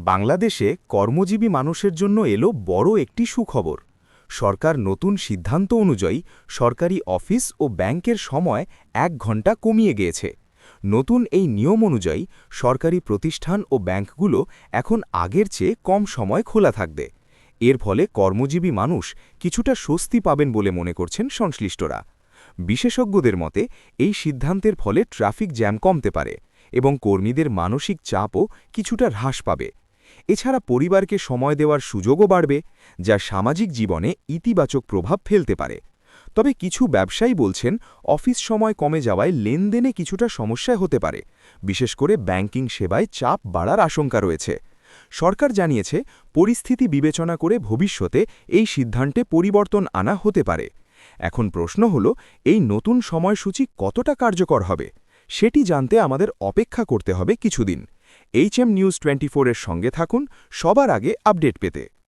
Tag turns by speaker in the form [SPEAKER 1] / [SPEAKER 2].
[SPEAKER 1] বাংলাদেশে কর্মজীবী মানুষের জন্য এলো বড় একটি সুখবর। সরকার নতুন সিদ্ধান্ত অনুযায়ী সরকারি অফিস ও ব্যাংকের সময় ১ ঘণ্টা কমিয়ে গিয়েছে। নতুন এই নিয়ম অনুযায়ী সরকারি প্রতিষ্ঠান ও ব্যাংকগুলো এখন আগের চেয়ে কম সময় খোলা থাকবে। এর ফলে কর্মজীবী মানুষ কিছুটা স্বস্তি পাবেন বলে মনে করছেন সংশ্লিষ্টরা। বিশেষজ্ঞদের মতে এই সিদ্ধান্তের ফলে ট্রাফিক জ্যাম কমতে পারে এবং কর্মীদের মানসিক চাপও কিছুটা হ্রাস পাবে। এছাড়া পরিবারকে সময় দেওয়ার সুযোগও বাড়বে, যা সামাজিক জীবনে ইতিবাচক প্রভাব ফেলতে পারে। তবে কিছু ব্যবসায়ী বলছেন অফিস সময় কমে যাওয়ায় লেনদেনে কিছুটা সমস্যা হতে পারে, বিশেষ করে ব্যাংকিং সেবায় চাপ বাড়ার আশঙ্কা রয়েছে। সরকার জানিয়েছে পরিস্থিতি বিবেচনা করে ভবিষ্যতে এই সিদ্ধান্তে পরিবর্তন আনা হতে পারে। এখন প্রশ্ন হল, এই নতুন সময়সূচি কতটা কার্যকর হবে সেটি জানতে আমাদের অপেক্ষা করতে হবে কিছুদিন। HM News 24 এর সঙ্গে থাকুন সবার আগে আপডেট পেতে।